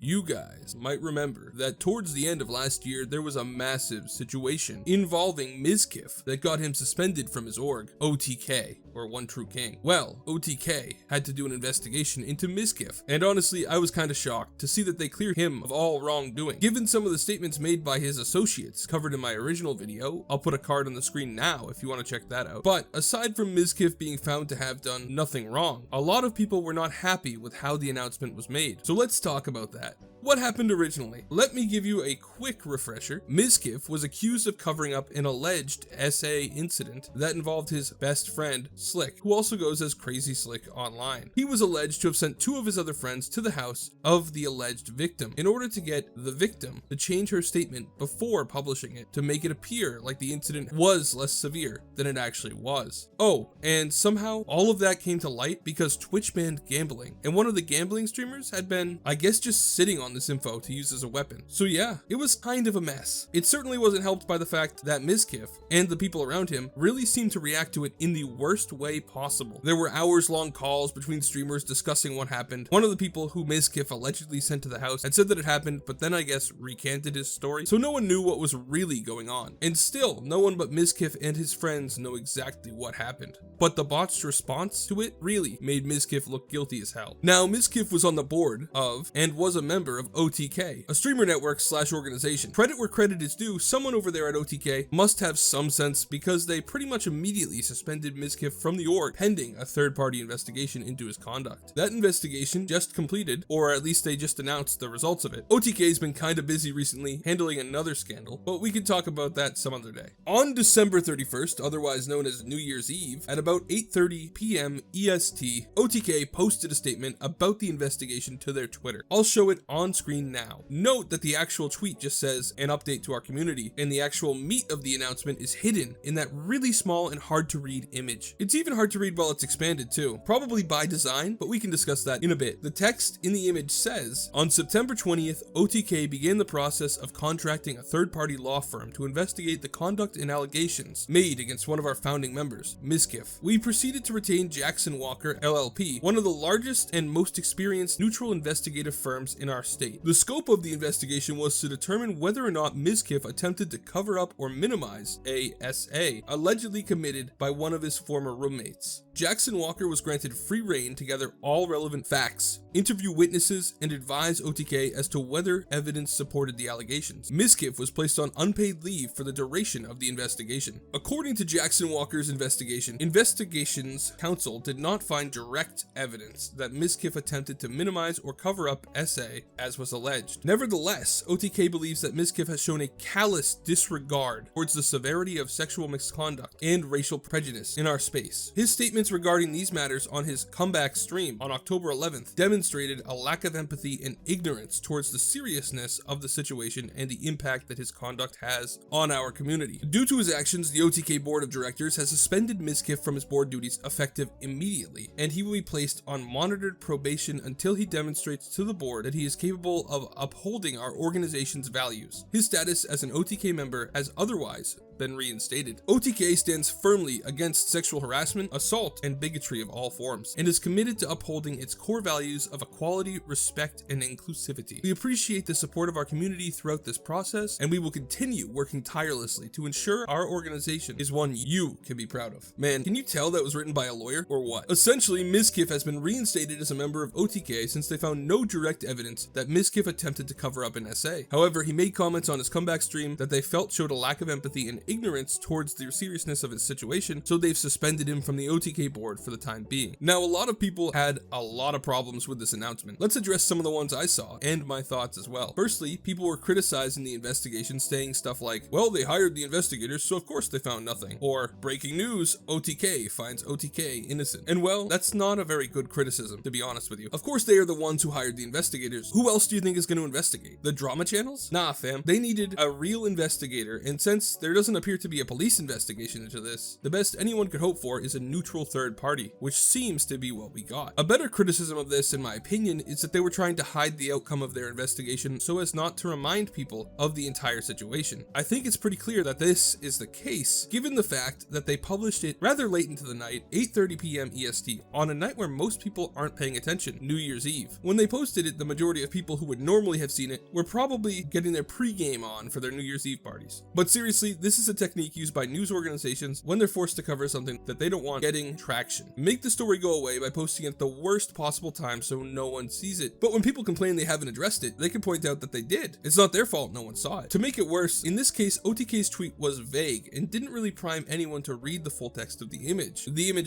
You guys might remember that towards the end of last year, there was a massive situation involving Mizkif that got him suspended from his org, OTK, or One True King. Well, OTK had to do an investigation into Mizkif, and honestly, I was kind of shocked to see that they cleared him of all wrongdoing. Given some of the statements made by his associates covered in my original video, I'll put a card on the screen now if you want to check that out. But aside from Mizkif being found to have done nothing wrong, a lot of people were not happy with how the announcement was made. So let's talk about that. What happened originally? Let me give you a quick refresher. Mizkif was accused of covering up an alleged SA incident that involved his best friend, Slick, who also goes as CrazySlick online. He was alleged to have sent 2 of his other friends to the house of the alleged victim in order to get the victim to change her statement before publishing it to make it appear like the incident was less severe than it actually was. Oh, and somehow all of that came to light because Twitch banned gambling, and one of the gambling streamers had been, I guess, just sitting on this info to use as a weapon. So yeah, it was kind of a mess. It certainly wasn't helped by the fact that Mizkif and the people around him really seemed to react to it in the worst way possible. There were hours-long calls between streamers discussing what happened. One of the people who Mizkif allegedly sent to the house had said that it happened, but then I guess recanted his story, so no one knew what was really going on. And still, no one but Mizkif and his friends know exactly what happened. But the botched response to it really made Mizkif look guilty as hell. Now, Mizkif was on the board of, and was a member of OTK, a streamer network / organization. Credit where credit is due, someone over there at OTK must have some sense because they pretty much immediately suspended Mizkif from the org pending a third-party investigation into his conduct. That investigation just completed, or at least they just announced the results of it. OTK's been kinda busy recently handling another scandal, but we can talk about that some other day. On December 31st, otherwise known as New Year's Eve, at about 8:30 p.m. EST, OTK posted a statement about the investigation to their Twitter. I'll show it on screen now. Note that the actual tweet just says an update to our community, and the actual meat of the announcement is hidden in that really small and hard to read image. It's even hard to read while it's expanded too, probably by design, but we can discuss that in a bit. The text in the image says, on September 20th, OTK began the process of contracting a third-party law firm to investigate the conduct and allegations made against one of our founding members, Mizkif. We proceeded to retain Jackson Walker LLP, one of the largest and most experienced neutral investigative firms in our state. The scope of the investigation was to determine whether or not Mizkif attempted to cover up or minimize a SA allegedly committed by one of his former roommates. Jackson Walker was granted free rein to gather all relevant facts, interview witnesses, and advise OTK as to whether evidence supported the allegations. Mizkif was placed on unpaid leave for the duration of the investigation. According to Jackson Walker's investigation, Investigations Counsel did not find direct evidence that Mizkif attempted to minimize or cover up SA as was alleged. Nevertheless, OTK believes that Mizkif has shown a callous disregard towards the severity of sexual misconduct and racial prejudice in our space. His statements regarding these matters on his comeback stream on October 11th demonstrated a lack of empathy and ignorance towards the seriousness of the situation and the impact that his conduct has on our community. Due to his actions, the OTK board of directors has suspended Mizkif from his board duties effective immediately, and he will be placed on monitored probation until he demonstrates to the board that he is capable of upholding our organization's values. His status as an OTK member has otherwise been reinstated. OTK stands firmly against sexual harassment, assault, and bigotry of all forms, and is committed to upholding its core values of equality, respect, and inclusivity. We appreciate the support of our community throughout this process, and we will continue working tirelessly to ensure our organization is one you can be proud of. Man, can you tell that was written by a lawyer, or what? Essentially, Mizkif has been reinstated as a member of OTK since they found no direct evidence that Mizkif attempted to cover up an SA. However, he made comments on his comeback stream that they felt showed a lack of empathy and ignorance towards the seriousness of his situation, so they've suspended him from the OTK board for the time being. Now, a lot of people had a lot of problems with this announcement. Let's address some of the ones I saw, and my thoughts as well. Firstly, people were criticizing the investigation, saying stuff like, well, they hired the investigators, so of course they found nothing. Or, breaking news, OTK finds OTK innocent. And well, that's not a very good criticism, to be honest with you. Of course they are the ones who hired the investigators. Who else do you think is going to investigate? The drama channels? Nah, fam. They needed a real investigator, and since there doesn't appear to be a police investigation into this, the best anyone could hope for is a neutral third party, which seems to be what we got. A better criticism of this, in my opinion, is that they were trying to hide the outcome of their investigation so as not to remind people of the entire situation. I think it's pretty clear that this is the case, given the fact that they published it rather late into the night, 8:30 p.m. EST, on a night where most people aren't paying attention, New Year's Eve. When they posted it, the majority of people who would normally have seen it were probably getting their pre-game on for their New Year's Eve parties. But seriously, this is a technique used by news organizations when they're forced to cover something that they don't want getting traction. Make the story go away by posting it at the worst possible time so no one sees it. But when people complain they haven't addressed it, they can point out that they did. It's not their fault no one saw it. To make it worse, in this case, OTK's tweet was vague and didn't really prime anyone to read the full text of the image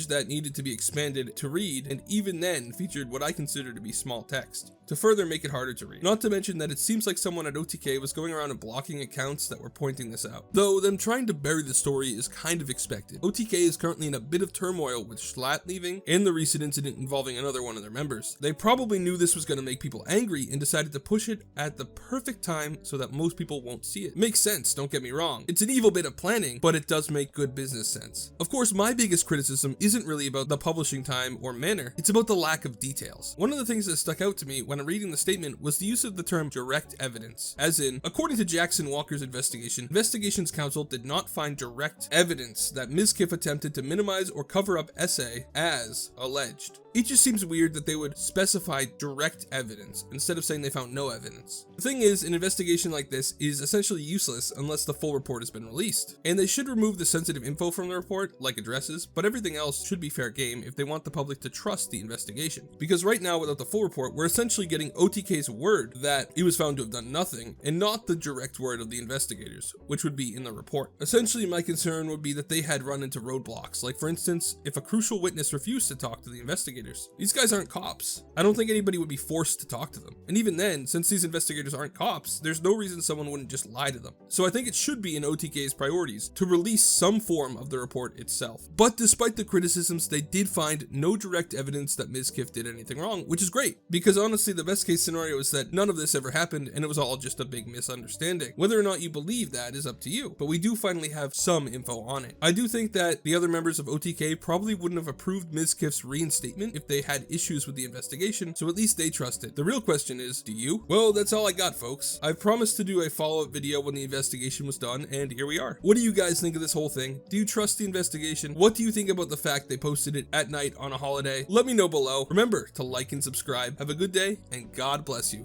that needed to be expanded to read, and even then featured what I consider to be small text, to further make it harder to read. Not to mention that it seems like someone at OTK was going around and blocking accounts that were pointing this out. Though them trying to bury the story is kind of expected. OTK is currently in a bit of turmoil with Schlatt leaving and the recent incident involving another one of their members. They probably knew this was going to make people angry and decided to push it at the perfect time so that most people won't see it. Makes sense, don't get me wrong. It's an evil bit of planning, but it does make good business sense. Of course, my biggest criticism isn't really about the publishing time or manner, it's about the lack of details. One of the things that stuck out to me when reading the statement was the use of the term direct evidence, as in, according to Jackson Walker's investigation, Investigations Council did not find direct evidence that Mizkif attempted to minimize or cover up SA as alleged. It just seems weird that they would specify direct evidence instead of saying they found no evidence. The thing is, an investigation like this is essentially useless unless the full report has been released, and they should remove the sensitive info from the report, like addresses, but everything else should be fair game if they want the public to trust the investigation. Because right now, without the full report, we're essentially getting OTK's word that he was found to have done nothing, and not the direct word of the investigators, which would be in the report. Essentially, my concern would be that they had run into roadblocks, like for instance, if a crucial witness refused to talk to the investigators. These guys aren't cops. I don't think anybody would be forced to talk to them. And even then, since these investigators aren't cops, there's no reason someone wouldn't just lie to them. So I think it should be in OTK's priorities to release some form of the report itself. But despite the criticisms, they did find no direct evidence that Mizkif did anything wrong, which is great, because honestly, the best case scenario is that none of this ever happened and it was all just a big misunderstanding. Whether or not you believe that is up to you, but we do finally have some info on it. I do think that the other members of OTK probably wouldn't have approved Mizkif's reinstatement if they had issues with the investigation, so at least they trust it. The real question is, do you? Well, that's all I got, folks. I promised to do a follow-up video when the investigation was done, and here we are. What do you guys think of this whole thing? Do you trust the investigation? What do you think about the fact they posted it at night on a holiday? Let me know below. Remember to like and subscribe. Have a good day, and God bless you.